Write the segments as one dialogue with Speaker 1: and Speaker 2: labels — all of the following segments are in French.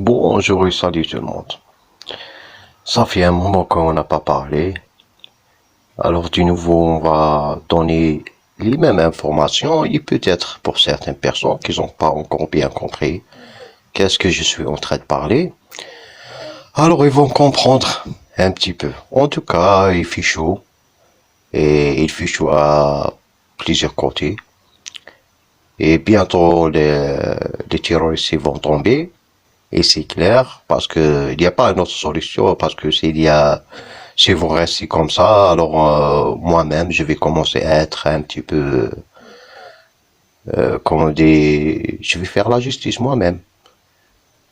Speaker 1: Bonjour et salut tout le monde. Ça fait un moment qu'on n'a pas parlé. Alors du nouveau, on va donner les mêmes informations et peut-être pour certaines personnes qui n'ont pas encore bien compris qu'est-ce que je suis en train de parler. Alors ils vont comprendre un petit peu. En tout cas, il fait chaud et il fait chaud à plusieurs côtés. Et bientôt les terroristes vont tomber. Et c'est clair, parce que il n'y a pas une autre solution, parce que si vous restez comme ça, alors moi-même, je vais commencer à être un petit peu, comment dire, je vais faire la justice moi-même.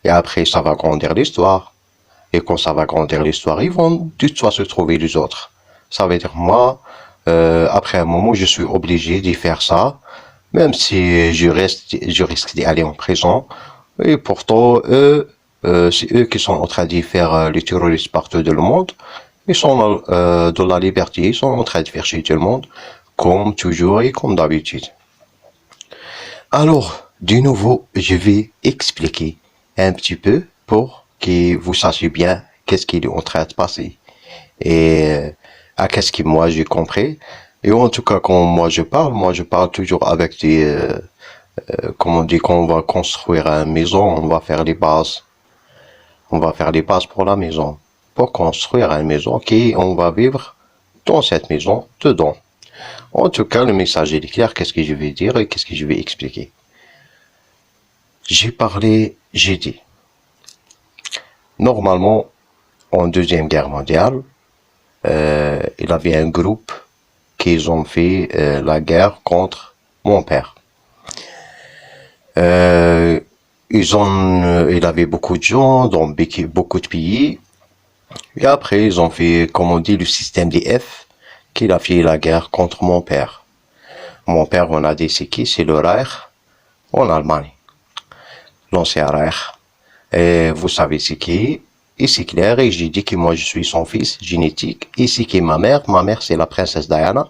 Speaker 1: Et après, ça va grandir l'histoire. Et quand ça va grandir l'histoire, ils vont de toute façon se trouver les autres. Ça veut dire moi, après un moment, je suis obligé d'y faire ça, même si je risque d'y aller en prison. Et pourtant, c'est eux qui sont en train d'y faire les terroristes partout dans le monde. Ils sont dans la liberté, ils sont en train de faire chez tout le monde, comme toujours et comme d'habitude. Alors, de nouveau, je vais expliquer un petit peu pour que vous sachiez bien qu'est-ce qui est en train de passer et à qu'est-ce que moi j'ai compris. Et en tout cas, quand moi je parle toujours avec comme on dit, quand on va construire une maison, on va faire les bases. On va faire les bases pour la maison. Pour construire une maison qui on va vivre dans cette maison dedans. En tout cas, le message est clair. Qu'est-ce que je vais dire et qu'est-ce que je vais expliquer? J'ai dit, normalement, en Deuxième Guerre mondiale, il y avait un groupe qui ont fait la guerre contre mon père. Euh, il avait beaucoup de gens dans beaucoup de pays. Et après, ils ont fait, comme on dit, le système des F, qu'il a fait la guerre contre mon père. Mon père, on a dit, c'est qui? C'est le Reich en Allemagne. L'ancien Reich. Et vous savez c'est qui? Et c'est clair, et j'ai dit que moi je suis son fils génétique. Et c'est qui ma mère c'est la princesse Diana.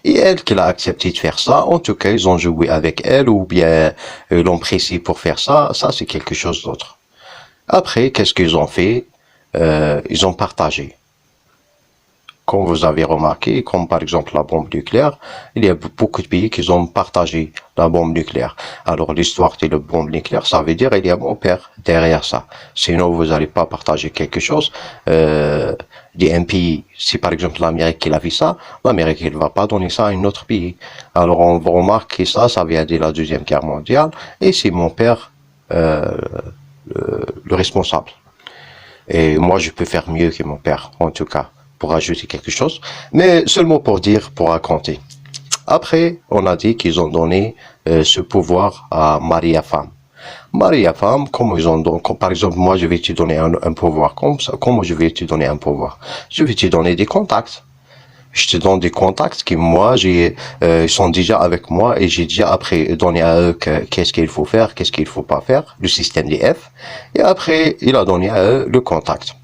Speaker 1: Et elle qui a accepté de faire ça, en tout cas ils ont joué avec elle ou bien l'ont pressé pour faire ça, ça c'est quelque chose d'autre. Après, qu'est-ce qu'ils ont fait? Ils ont partagé. Comme vous avez remarqué, comme par exemple la bombe nucléaire, il y a beaucoup de pays qui ont partagé la bombe nucléaire. Alors l'histoire de la bombe nucléaire, ça veut dire il y a mon père derrière ça. Sinon, vous n'allez pas partager quelque chose. Un pays, si par exemple l'Amérique qui a fait ça, l'Amérique ne va pas donner ça à un autre pays. Alors on va remarquer ça, ça vient de la Deuxième Guerre mondiale, et c'est mon père le responsable. Et moi, je peux faire mieux que mon père, en tout cas, pour ajouter quelque chose, mais seulement pour dire, pour raconter. Après, on a dit qu'ils ont donné ce pouvoir à Maria Femme. Maria Femme, comme ils ont donné, comme par exemple, moi, je vais te donner un pouvoir comme ça. Comment je vais te donner un pouvoir? Je vais te donner des contacts. Je te donne des contacts qui, moi, ils sont déjà avec moi et j'ai déjà après donné à eux qu'est-ce qu'il faut faire, qu'est-ce qu'il faut pas faire, le système des F. Et après, il a donné à eux le contact.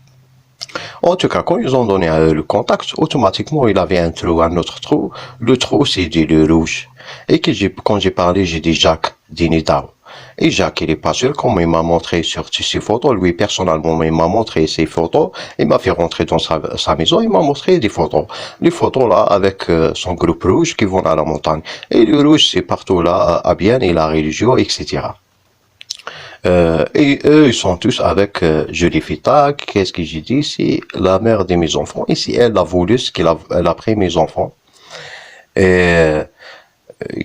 Speaker 1: En tout cas, quand ils ont donné à eux le contact, automatiquement, il avait un autre trou. Le trou, c'est dit le rouge. Et quand j'ai parlé, j'ai dit Jacques Dinidao. Et Jacques, il est pas sûr, comme il m'a montré sur ses photos, lui, personnellement, il m'a montré ses photos, il m'a fait rentrer dans sa maison, il m'a montré des photos. Les photos là, avec son groupe rouge qui vont à la montagne. Et le rouge, c'est partout là, à bien, et la religion, etc. Et eux, ils sont tous avec Julie Fita. Qu'est-ce que j'ai dit? C'est la mère de mes enfants. Et c'est elle a voulu ce elle a pris mes enfants. Et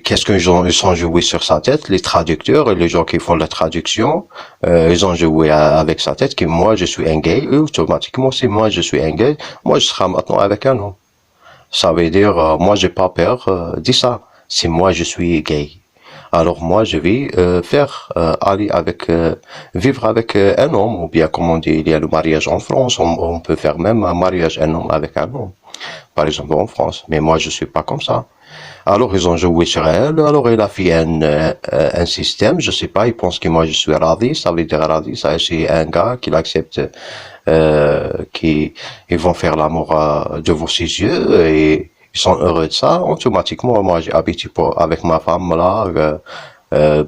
Speaker 1: qu'est-ce qu'ils ont joué sur sa tête? Les traducteurs et les gens qui font la traduction, ils ont joué avec sa tête que moi, je suis un gay. Et automatiquement, si moi, je suis un gay, moi, je serai maintenant avec un homme. Ça veut dire, moi, j'ai pas peur de ça. Si moi, je suis gay. Alors moi, je vais faire aller avec vivre avec un homme, ou bien comme on dit, il y a le mariage en France, on peut faire même un mariage un homme avec un homme, par exemple en France. Mais moi, je suis pas comme ça. Alors ils ont joué sur elle. Alors il a fait un système. Je sais pas. Il pense que moi je suis radis. Ça veut dire radis. Ça c'est un gars qui l'accepte, qui ils vont faire l'amour devant ses yeux et ils sont heureux de ça. Automatiquement, moi j'ai habité avec ma femme là.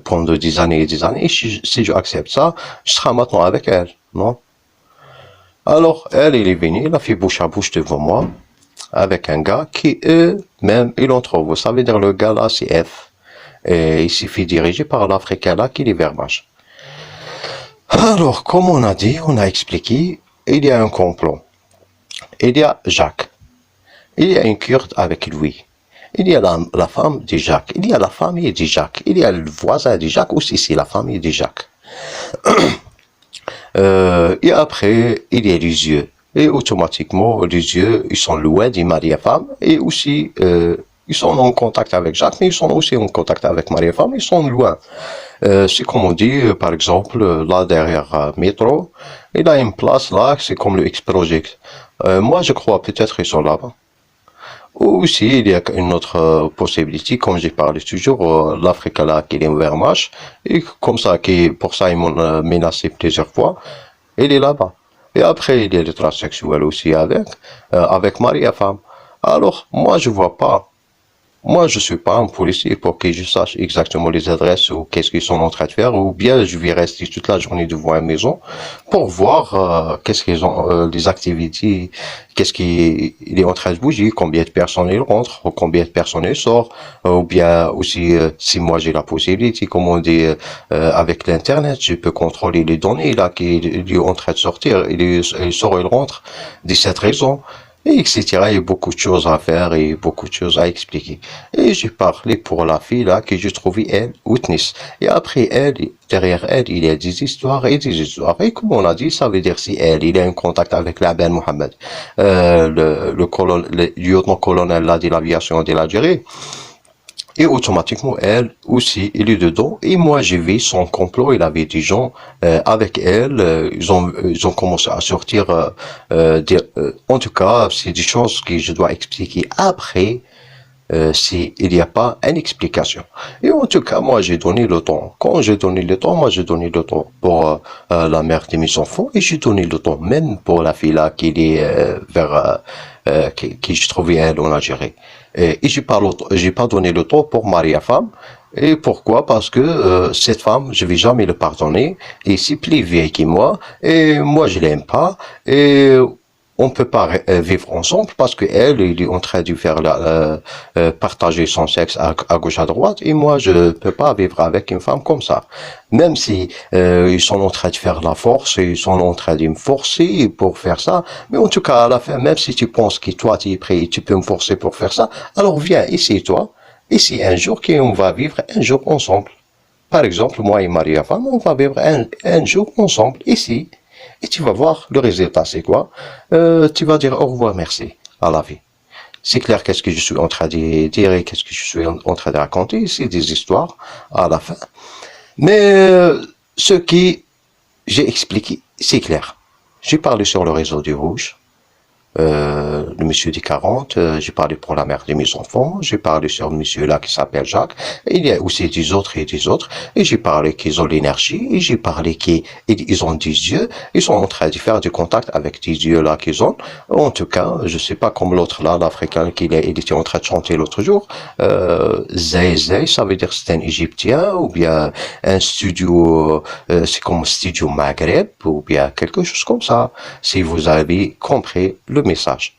Speaker 1: pendant des années et des années. Et si je accepte ça, je serai maintenant avec elle, non? Alors, elle est venue, elle a fait bouche à bouche devant moi, avec un gars qui, eux-mêmes, ils l'ont trouvé. Ça veut dire le gars là, c'est F. Et il s'est fait diriger par l'Africain là, qui est Vermach. Alors, comme on a dit, on a expliqué, il y a un complot. Il y a Jacques. Il y a une Kurde avec lui. Il y a la femme de Jacques. Il y a la famille de Jacques. Il y a le voisin de Jacques aussi, c'est la famille de Jacques. Et après, il y a les yeux. Et automatiquement, les yeux, ils sont loin de Marie-Femme. Et aussi, ils sont en contact avec Jacques, mais ils sont aussi en contact avec Marie-Femme. Ils sont loin. C'est comme on dit, par exemple, là derrière métro, il a une place là, c'est comme le X-Project. Moi, je crois peut-être ils sont là-bas. Ou aussi, il y a une autre possibilité, comme j'ai parlé toujours, l'Afrique là, qui est ouvert match, et comme ça, pour ça, ils m'ont menacé plusieurs fois, il est là-bas. Et après, il y a les transsexuels aussi avec mari et femme. Alors, moi, je vois pas. Moi, je suis pas un policier pour que je sache exactement les adresses ou qu'est-ce qu'ils sont en train de faire, ou bien je vais rester toute la journée devant la maison pour voir qu'est-ce qu'ils ont, les activités, qu'est-ce qu'il est en train de bouger, combien de personnes il rentre, ou combien de personnes il sort, ou bien aussi si moi j'ai la possibilité, comme on dit, avec l'internet, je peux contrôler les données là qui est en train de sortir, il sort, il rentre, de cette raison et etc. Il y a beaucoup de choses à faire et beaucoup de choses à expliquer. Et j'ai parlé pour la fille là que je trouvais elle, Witness. Et après elle, derrière elle, il y a des histoires et des histoires. Et comme on a dit, ça veut dire si elle, il a un contact avec la Ben Mohamed, le lieutenant-colonel là de l'aviation de l'Algérie. Et automatiquement, elle aussi, il est dedans. Et moi, j'ai vu son complot. Il avait des gens avec elle. Ils ont commencé à sortir. En tout cas, c'est des choses que je dois expliquer après. S'il n'y a pas une explication. Et en tout cas, moi, j'ai donné le temps. Quand j'ai donné le temps, moi, j'ai donné le temps pour la mère de mes enfants et j'ai donné le temps même pour la fille là qui est qui je trouvais elle en Algérie. Et j'ai pas donné le temps pour marier femme. Et pourquoi? Parce que cette femme, je vais jamais le pardonner. Et c'est plus vieille que moi. Et moi, je l'aime pas. Et on peut pas vivre ensemble parce que elle, il est en train de faire partager son sexe à gauche à droite et moi je peux pas vivre avec une femme comme ça. Même si ils sont en train de faire la force, ils sont en train de me forcer pour faire ça, mais en tout cas à la fin, même si tu penses que toi tu es prêt et tu peux me forcer pour faire ça, alors viens ici toi, ici un jour qu'on va vivre un jour ensemble. Par exemple, moi et Marie-Femme, on va vivre un jour ensemble ici. Et tu vas voir le résultat, c'est quoi? Tu vas dire au revoir, merci à la vie. C'est clair qu'est-ce que je suis en train de dire et qu'est-ce que je suis en train de raconter. C'est des histoires à la fin. Mais ce qui j'ai expliqué, c'est clair. J'ai parlé sur le réseau du Rouge. Le monsieur des 40, j'ai parlé pour la mère de mes enfants, j'ai parlé sur le monsieur là qui s'appelle Jacques, et il y a aussi des autres et des autres, et j'ai parlé qu'ils ont l'énergie, et j'ai parlé qu'ils ont des yeux, ils sont en train de faire du contact avec des yeux là qu'ils ont. En tout cas, je sais pas comme l'autre là, l'Africain il était en train de chanter l'autre jour, Zay Zay, ça veut dire c'est un Égyptien, ou bien un studio, c'est comme studio Maghreb, ou bien quelque chose comme ça, si vous avez compris le message.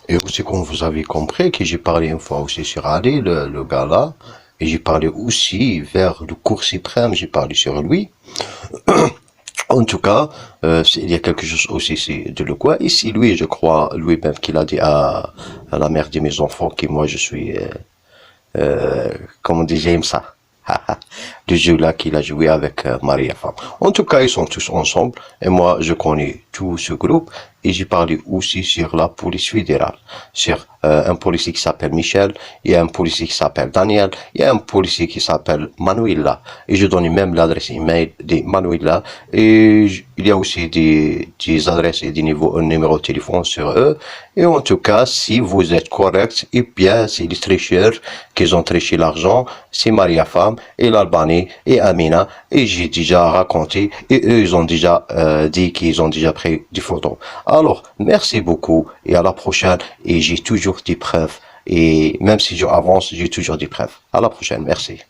Speaker 1: Et aussi, comme vous avez compris, que j'ai parlé une fois aussi sur Ali, le gars là, et j'ai parlé aussi vers le cours suprême, j'ai parlé sur lui. En tout cas, il y a quelque chose aussi de le quoi. Ici, lui, je crois, lui-même qu'il a dit à la mère de mes enfants que moi je suis, comment on dit, j'aime ça. Le jeu là qu'il a joué avec Marie et femme. En tout cas, ils sont tous ensemble. Et moi, je connais tout ce groupe. Et j'ai parlé aussi sur la police fédérale. Sur un policier qui s'appelle Michel. Il y a un policier qui s'appelle Daniel. Il y a un policier qui s'appelle Manuela. Et je donne même l'adresse email de Manuela. Et il y a aussi des adresses et des numéros de téléphone sur eux. Et en tout cas, si vous êtes correct, et bien, c'est les tricheurs qui ont triché l'argent. C'est Maria Femme et l'Albanie et Amina. Et j'ai déjà raconté. Et eux, ils ont déjà dit qu'ils ont déjà pris des photos. Alors, merci beaucoup et à la prochaine. Et j'ai toujours des preuves. Et même si j'avance, j'ai toujours des preuves. À la prochaine. Merci.